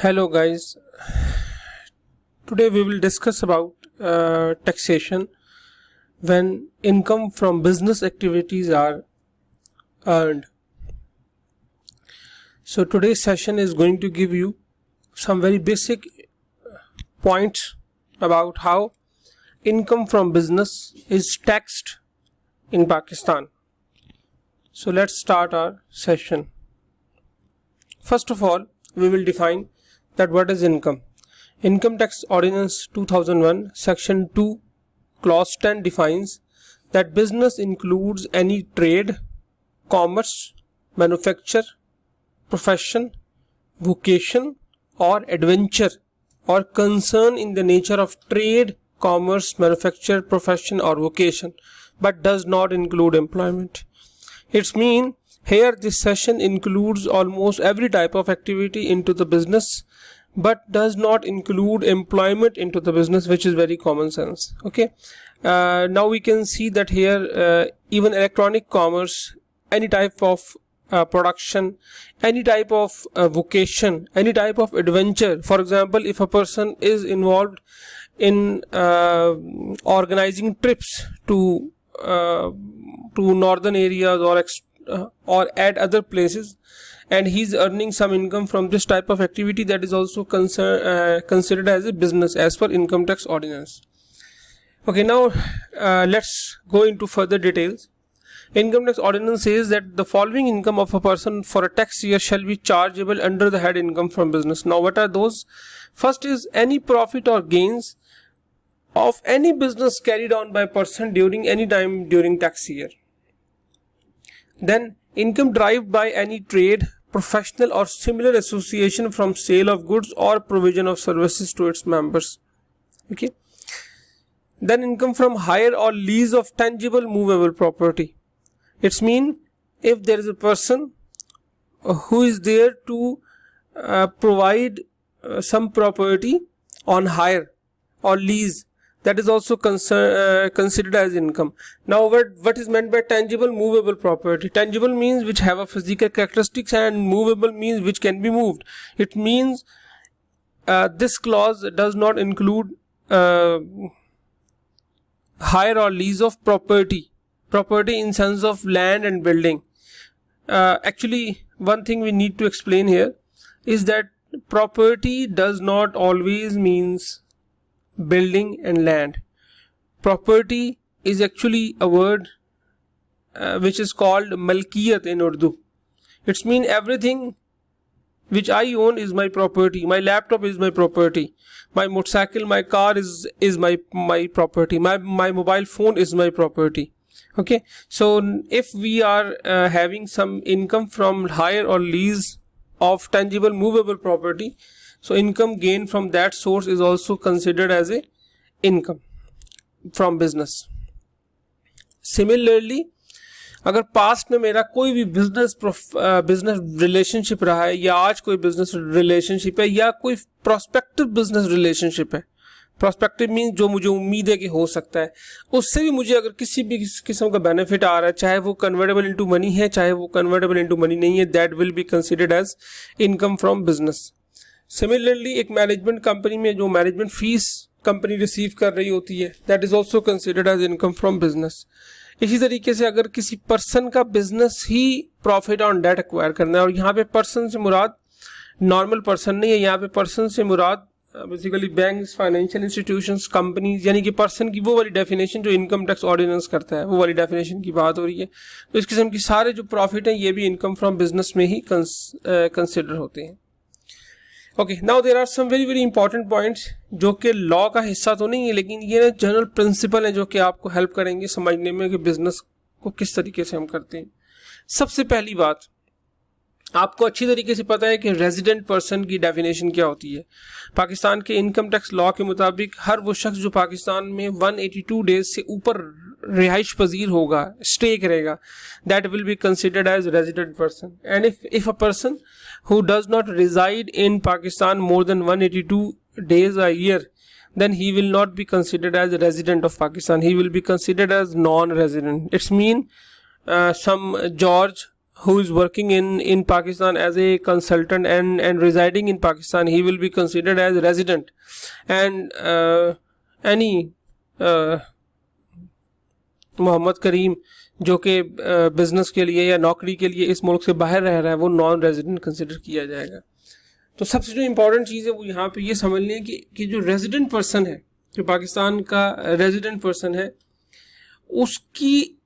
Hello guys, today we will discuss about taxation when income from business activities are earned. So today's session is going to give you some very basic points about how income from business is taxed in Pakistan. So let's start our session. First of all, we will define that what is income. Income Tax Ordinance 2001 Section 2 Clause 10 defines that business includes any trade, commerce, manufacture, profession, vocation or adventure or concern in the nature of trade, commerce, manufacture, profession or vocation, but does not include employment. It's mean here this session includes almost every type of activity into the business but does not include employment into the business, which is very common sense. Okay, now we can see that here even electronic commerce, any type of production, any type of vocation, any type of adventure. For example, if a person is involved in organizing trips to northern areas or at other places, and he's earning some income from this type of activity, that is also considered as a business as per Income Tax Ordinance. Okay, now let's go into further details. Income Tax Ordinance says that the following income of a person for a tax year shall be chargeable under the head income from business. Now what are those? First is any profit or gains of any business carried on by a person during any time during tax year. Then income derived by any trade, professional or similar association from sale of goods or provision of services to its members. Okay. Then income from hire or lease of tangible movable property. It's mean if there is a person who is there to provide some property on hire or lease, that is also considered as income. Now what is meant by tangible movable property? Tangible means which have a physical characteristics, and movable means which can be moved. It means this clause does not include hire or lease of property in sense of land and building. Actually, one thing we need to explain here is that property does not always means building and land. Property is actually a word which is called malkiyat in Urdu. It's mean everything which I own is my property. My laptop is my property. My motorcycle, my car is my property. My mobile phone is my property. Okay, so if we are having some income from hire or lease of tangible movable property, so income gained from that source is also considered as a income from business. Similarly, अगर past में मेरा कोई भी business relationship रहा है, या आज कोई बिजनेस रिलेशनशिप है, या कोई प्रोस्पेक्टिव बिजनेस रिलेशनशिप है, प्रोस्पेक्टिव मीन जो मुझे उम्मीद है कि हो सकता है, उससे भी मुझे अगर किसी भी किस्म का बेनिफिट आ रहा है, चाहे वो कन्वर्टेबल इनटू मनी है, चाहे वो कन्वर्टेबल इनटू मनी नहीं है, that will be considered as income from business. Similarly एक मैनेजमेंट कंपनी में जो मैनेजमेंट फीस कंपनी रिसीव कर रही होती है, that is also considered as income from business. इसी तरीके से अगर किसी पर्सन का बिजनेस ही प्रॉफिट ऑन डेट एक्वायर करना है, और यहाँ पे पर्सन से मुराद नॉर्मल पर्सन नहीं है, यहाँ पे पर्सन से मुराद basically banks, financial institutions, companies, यानी कि पर्सन की वो वाली डेफिनेशन जो इनकम टैक्स ऑर्डिनेंस करता है, वो वाली डेफिनेशन की बात हो रही है. तो इस किस्म की सारे जो प्रॉफिट हैं ये भी इनकम फ्रॉम बिजनेस में ही कंसिडर होते हैं. Okay, now there are some very very important points जो कि लॉ का हिस्सा तो नहीं है, लेकिन ये जनरल प्रिंसिपल है जो कि आपको हेल्प करेंगे समझने में कि बिजनेस को किस तरीके से हम करते हैं. सबसे पहली बात, आपको अच्छी तरीके से पता है कि रेजिडेंट पर्सन की डेफिनेशन क्या होती है. पाकिस्तान के इनकम टैक्स लॉ के मुताबिक हर वो शख्स जो पाकिस्तान में 182 डेज से ऊपर रिहाइश पजीर होगा, स्टे करेगा, that will be considered as resident person. And if a person who does not reside in Pakistan more than 182 days a year, then he will not be considered as a resident of Pakistan. He will be considered as non-resident. It's mean some George who is working in Pakistan as a consultant and residing in Pakistan, he will be considered as resident. And any Mohammad Karim जो कि business के लिए या नौकरी के लिए इस मुल्क से बाहर रह रहा है, वो नॉन रेजिडेंट कंसिडर किया जाएगा। तो सबसे जो इम्पोर्टेंट चीज़ है वो यहाँ पे ये समझ लें कि जो रेजिडेंट पर्सन है, जो पाकिस्तान का रेजिडेंट पर्सन है, उसकी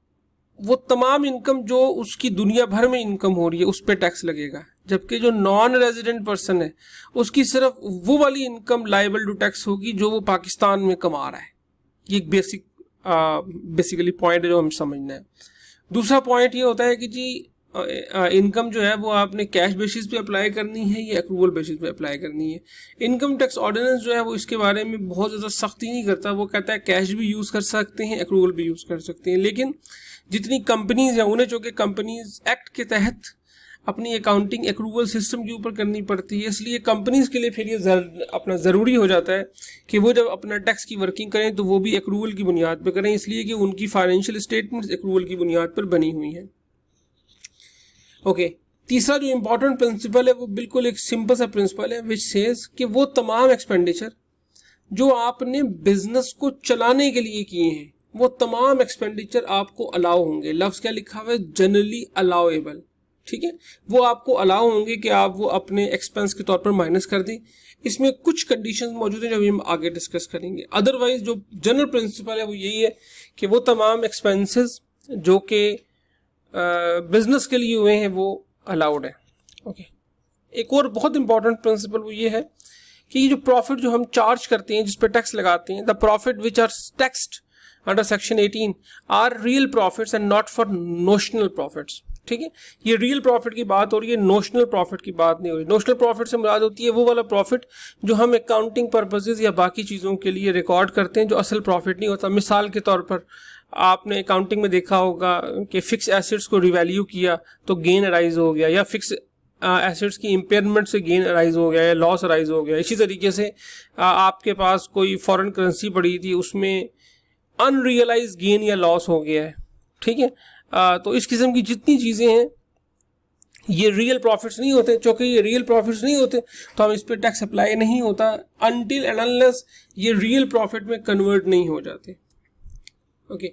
वो तमाम इनकम जो उसकी दुनिया भर में इनकम हो रही है उस पर टैक्स लगेगा, जबकि जो नॉन रेजिडेंट पर्सन है उसकी सिर्फ वो वाली इनकम लायबल टू टैक्स होगी जो वो पाकिस्तान में कमा रहा है। ये एक बेसिकली पॉइंट है जो हम समझना है। दूसरा पॉइंट ये होता है कि जी इनकम जो है वो आपने कैश बेसिस पे अप्लाई करनी है या एक्रूवल बेसिस पे अप्लाई करनी है। इनकम टैक्स ऑर्डिनेंस जो है वो इसके बारे में बहुत ज़्यादा सख्ती नहीं करता, वो कहता है कैश भी यूज़ कर सकते हैं, एक्रूवल भी यूज़ कर सकते हैं। लेकिन जितनी कंपनीज हैं उन्हें चूँकि कंपनीज एक्ट के तहत अपनी अकाउंटिंग एक्रूवल सिस्टम के ऊपर करनी पड़ती है, इसलिए कंपनीज के लिए फिर ये अपना ज़रूरी हो जाता है कि वो जब अपना टैक्स की वर्किंग करें तो वो भी एक्रूवल की बुनियाद पर करें, इसलिए कि उनकी फाइनेंशियल स्टेटमेंट्स एक्रूवल की बुनियाद पर बनी हुई हैं। ओके, तीसरा जो इम्पोर्टेंट प्रिंसिपल है वो बिल्कुल एक सिंपल सा प्रिंसिपल है, विच सेज कि वो तमाम एक्सपेंडिचर जो आपने बिजनेस को चलाने के लिए किए हैं वो तमाम एक्सपेंडिचर आपको अलाउ होंगे। लफ्ज़ क्या लिखा हुआ है? Generally allowable. ठीक है, वो आपको अलाउ होंगे कि आप वो अपने एक्सपेंस के तौर पर माइनस कर दें। इसमें कुछ कंडीशंस मौजूद हैं जो हम आगे डिस्कस करेंगे। अदरवाइज जो जनरल प्रिंसिपल है वो यही है कि वो तमाम एक्सपेंसेस जो कि बिजनेस के लिए हुए हैं वो अलाउड है। ओके, एक और बहुत इंपॉर्टेंट प्रिंसिपल वो ये है कि ये जो प्रॉफिट जो हम चार्ज करते हैं, जिस पे टैक्स लगाते हैं, the profit which are taxed under section 18 are real profits and not for notional profits. ठीक है, ये रियल प्रॉफिट की बात हो रही है, नोशनल प्रॉफिट की बात नहीं हो रही। नोशनल प्रॉफिट से मुराद होती है वो वाला प्रॉफिट जो हम अकाउंटिंग पर्पसेस या बाकी चीज़ों के लिए रिकॉर्ड करते हैं, जो असल प्रॉफिट नहीं होता। मिसाल के तौर पर आपने अकाउंटिंग में देखा होगा कि फिक्स एसेट्स को रिवैल्यू किया तो गेन अराइज हो गया, या फिक्स एसेट्स की इम्पेयरमेंट से गेन अराइज हो गया या लॉस अराइज हो गया। इसी तरीके से आपके पास कोई फॉरेन करेंसी पड़ी थी, उसमें अनरियलाइज गेन या लॉस हो गया है। ठीक है, तो इस किस्म की जितनी चीज़ें हैं ये रियल प्रॉफिट्स नहीं होते। चूँकि ये रियल प्रॉफिट्स नहीं होते तो हम इस पर टैक्स अप्लाई नहीं होता अनटिल एंड अनलेस ये रियल प्रॉफिट में कन्वर्ट नहीं हो जाते। ओके,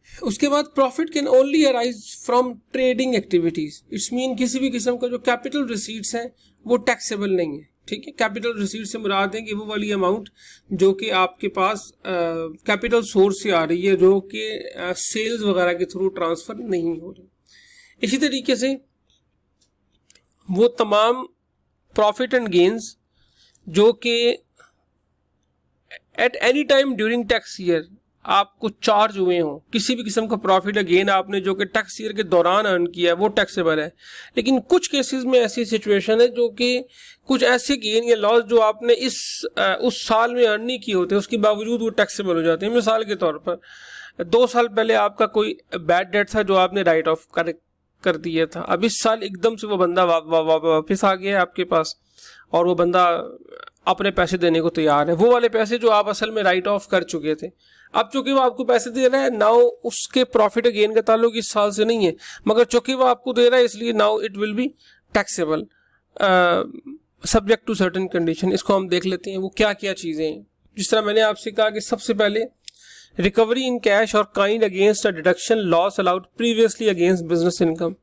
उसके बाद profit can only arise from trading activities. It's mean किसी भी किस्म का जो कैपिटल रिसीट्स हैं वो टैक्सेबल नहीं है। ठीक है, कैपिटल रिसीट से मुराद है कि वो वाली अमाउंट जो कि आपके पास कैपिटल सोर्स से आ रही है, जो कि सेल्स वगैरह के थ्रू ट्रांसफ़र नहीं हो रही। इसी तरीके से वो तमाम प्रॉफिट एंड गेन्स जो कि at any time during tax year आपको चार्ज हुए हों, किसी भी किस्म का प्रॉफिट या गेन आपने जो कि टैक्स ईयर के दौरान अर्न किया है वो टैक्सेबल है। लेकिन कुछ केसेस में ऐसी सिचुएशन है जो कि कुछ ऐसे गेन या लॉस जो आपने उस साल में अर्न नहीं किए होते, उसके बावजूद वो टैक्सेबल हो जाते हैं। मिसाल के तौर पर 2 साल पहले आपका कोई बैड डेट था जो आपने राइट ऑफ कर दिया था, अब इस साल एकदम से वो बंदा वापस आ गया है आपके पास और वो बंदा अपने पैसे देने को तैयार है। वो वाले पैसे जो आप असल में राइट ऑफ कर चुके थे, अब चूंकि वो आपको पैसे दे रहा है, नाउ उसके प्रॉफिट गेन का ताल्लुक इस साल से नहीं है, मगर चूंकि वो आपको दे रहा है इसलिए now it will be taxable subject to certain condition. इसको हम देख लेते हैं वो क्या क्या चीज़ें हैं। जिस तरह मैंने आपसे कहा कि सबसे पहले रिकवरी इन कैश और kind against a deduction loss allowed previously against business income.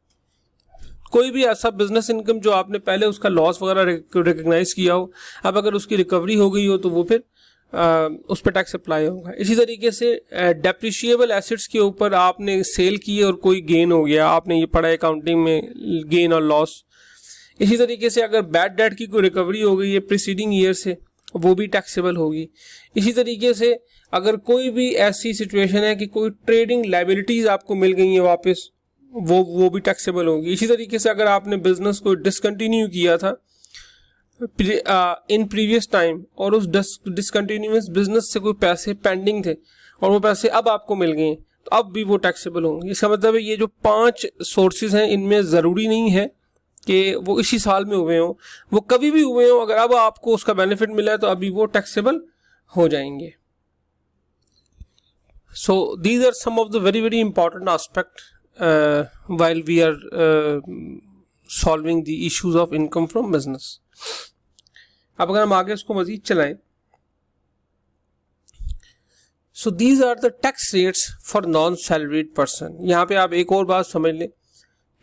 कोई भी ऐसा बिजनेस इनकम जो आपने पहले उसका लॉस वगैरह रिकग्नाइज किया हो, अब अगर उसकी रिकवरी हो गई हो तो वो फिर उस पर टैक्स अप्लाई होगा। इसी तरीके से डेप्रिशिएबल एसेट्स के ऊपर आपने सेल किए और कोई गेन हो गया, आपने ये पढ़ा अकाउंटिंग में गेन और लॉस। इसी तरीके से अगर बैड डेट की कोई रिकवरी हो गई है प्रीसीडिंग ईयर से, वो भी टैक्सेबल होगी। इसी तरीके से अगर कोई भी ऐसी सिचुएशन है कि कोई ट्रेडिंग लायबिलिटीज़ आपको मिल गई हैं वापस, वो भी टैक्सेबल होगी। इसी तरीके से अगर आपने बिजनेस को डिसकंटिन्यू किया था इन प्रीवियस टाइम और उस डिसकंटिन्यूअस बिजनेस से कोई पैसे पेंडिंग थे और वो पैसे अब आपको मिल गए तो अब भी वो टैक्सेबल होंगे। इसका मतलब है ये जो 5 सोर्सेज हैं इनमें ज़रूरी नहीं है कि वो इसी साल में हुए हों, वो कभी भी हुए हों, अगर अब आपको उसका बेनिफिट मिला है तो अभी वो टैक्सेबल हो जाएंगे। So these are some of the very very important aspect while we are solving the issues of income from business. अब अगर हम आगे उसको मजीद चलाएं, so these are the tax rates for non-salaried person. यहाँ पे आप एक और बात समझ लें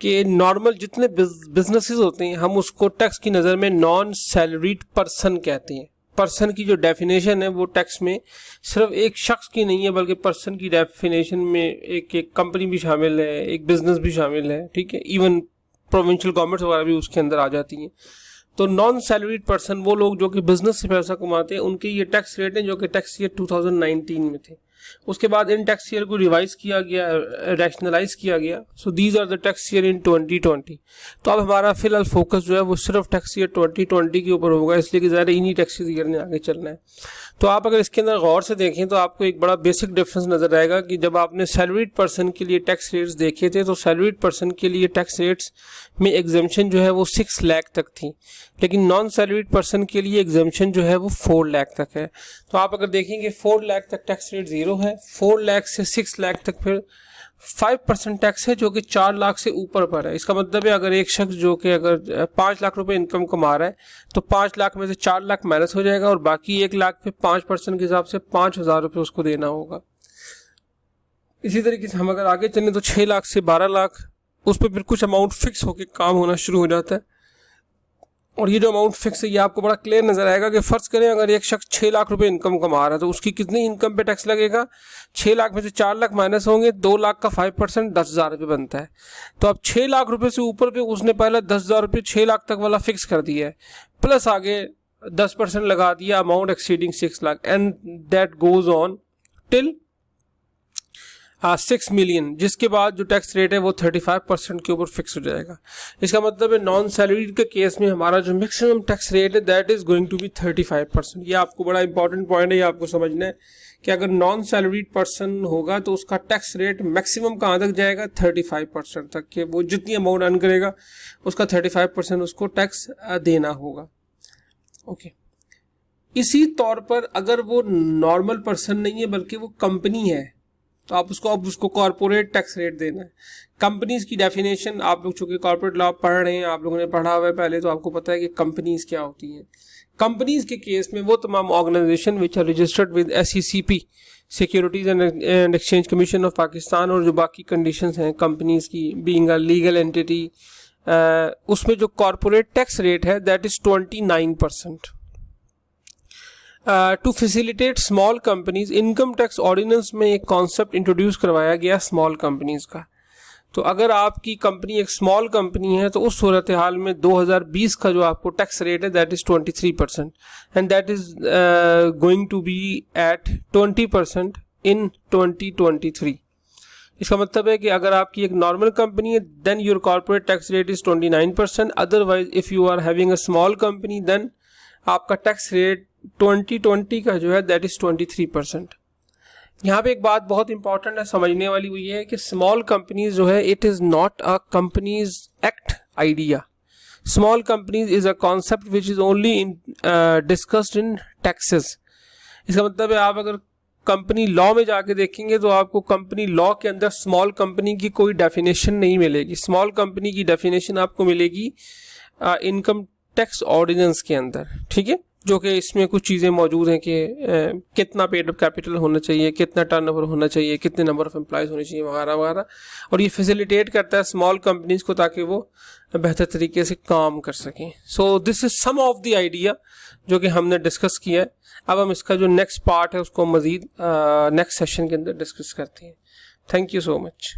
कि नॉर्मल जितने बिजनेसेस होते हैं हम उसको टैक्स की नज़र में नॉन सैलरीड पर्सन कहते हैं. पर्सन की जो डेफिनेशन है वो टैक्स में सिर्फ एक शख्स की नहीं है, बल्कि पर्सन की डेफिनेशन में एक कंपनी भी शामिल है, एक बिजनेस भी शामिल है, ठीक है, इवन प्रोविंशियल गवर्नमेंट वगैरह भी उसके अंदर आ जाती हैं. तो नॉन सैलरीड पर्सन वो लोग जो कि बिजनेस से पैसा कमाते हैं, उनके ये टैक्स रेट हैं जो कि टैक्स ईयर 2019 में थे. उसके बाद इन टैक्स ईयर को रिवाइज किया गया, रैशनलाइज किया गया. So these are the tax year in 2020. तो अब हमारा फिलहाल फोकस जो है वो सिर्फ टैक्स ईयर 2020 के ऊपर होगा, इसलिए कि ज़्यादा इन्हीं टैक्स ईयर ने आगे चलना है. तो आप अगर इसके अंदर गौर से देखें तो आपको एक बड़ा बेसिक डिफरेंस नजर आएगा कि जब आपने सैलरीड पर्सन के लिए टैक्स रेट्स देखे थे तो सैलरीड पर्सन के लिए टैक्स रेट्स में एग्जम्पशन जो है वो 6 लाख तक थी, लेकिन नॉन सैलरीड पर्सन के लिए एग्जम्पशन जो है वो 4 लाख तक है. तो आप अगर देखेंगे 4 लाख तक टैक्स रेट 0 है, 4 लाख से 6 लाख तक फिर 5% टैक्स है जो कि 4 लाख से ऊपर पर है. इसका मतलब है अगर एक शख्स जो कि अगर 5 लाख रुपए इनकम कमा रहा है तो 5 लाख में से 4 लाख माइनस हो जाएगा और बाकी 1 लाख पे 5% के हिसाब से 5,000 रुपये उसको देना होगा. इसी तरीके से हम अगर आगे चलें तो 6 लाख से 12 लाख उस पर फिर कुछ अमाउंट फिक्स होकर काम होना शुरू हो जाता है. और ये जो अमाउंट फिक्स है ये आपको बड़ा क्लियर नजर आएगा कि फर्ज करें अगर एक शख्स 6 लाख रुपए इनकम कमा रहा है तो उसकी कितनी इनकम पे टैक्स लगेगा. 6 लाख में से 4 लाख माइनस होंगे, 2 लाख का 5% 10,000 रुपये बनता है. तो अब 6 लाख रुपए से ऊपर पे उसने पहले 10,000 रुपये 6 लाख तक वाला फिक्स कर दिया है, प्लस आगे 10% लगा दिया amount exceeding 6 lakh, and that goes on till 6 million, जिसके बाद जो टैक्स रेट है वो 35% के ऊपर फिक्स हो जाएगा. इसका मतलब है नॉन सैलरीड के केस में हमारा जो मैक्सिमम टैक्स रेट है that is going to be 35%. ये आपको बड़ा इंपॉर्टेंट पॉइंट है, ये आपको समझना है कि अगर नॉन सैलरीड पर्सन होगा तो उसका टैक्स रेट मैक्सिमम कहाँ तक जाएगा, 35% तक के. वो जितनी अमाउंट अर्न करेगा उसका 35% उसको टैक्स देना होगा. ओके. इसी तौर पर अगर वो नॉर्मल पर्सन नहीं है बल्कि वो कंपनी है तो आप उसको कॉर्पोरेट टैक्स रेट देना है. कंपनीज की डेफिनेशन आप लोग चूंकि कॉर्पोरेट लॉ पढ़ रहे हैं, आप लोगों ने पढ़ा हुआ है पहले, तो आपको पता है कि कंपनीज क्या होती हैं. कंपनीज के केस में वो तमाम organisation which are registered with SECP, securities and exchange commission of Pakistan, और जो बाकी कंडीशंस हैं कंपनीज की बीइंग अ लीगल एंटिटी, उसमें जो कॉर्पोरेट टैक्स रेट है that is 29%. To facilitate small companies, income tax ordinance में एक कॉन्सेप्ट इंट्रोड्यूस करवाया गया स्मॉल कंपनीज का. तो अगर आपकी कंपनी एक स्मॉल कंपनी है तो उस सूरत हाल में 2020 का जो आपको टैक्स रेट है that is 23% and that is going to be at 20% in 2023. इसका मतलब है कि अगर आपकी एक नॉर्मल कंपनी है then your corporate tax rate is 29%. Otherwise if you are having a small company then आपका टैक्स रेट 2020 का जो है दैट इज 23%. यहाँ पे एक बात बहुत इंपॉर्टेंट है समझने वाली, वो ये है कि स्मॉल कंपनीज जो है it is not a companies act idea. Small companies is a concept which is only discussed in taxes. इसका मतलब है आप अगर कंपनी लॉ में जाके देखेंगे तो आपको कंपनी लॉ के अंदर स्मॉल कंपनी की कोई डेफिनेशन नहीं मिलेगी. स्मॉल कंपनी की डेफिनेशन आपको मिलेगी इनकम टैक्स ऑर्डिनेंस के अंदर, ठीक है, जो कि इसमें कुछ चीज़ें मौजूद हैं कि कितना पेड अप कैपिटल होना चाहिए, कितना टर्नओवर होना चाहिए, कितने नंबर ऑफ एम्प्लॉयज़ होने चाहिए वगैरह वगैरह. और ये फैसिलिटेट करता है स्मॉल कंपनीज को ताकि वो बेहतर तरीके से काम कर सकें. So this is some of the idea जो कि हमने डिस्कस किया है. अब हम इसका जो नेक्स्ट पार्ट है उसको मज़ीद नेक्स्ट सेशन के अंदर डिस्कस करते हैं. Thank you so much.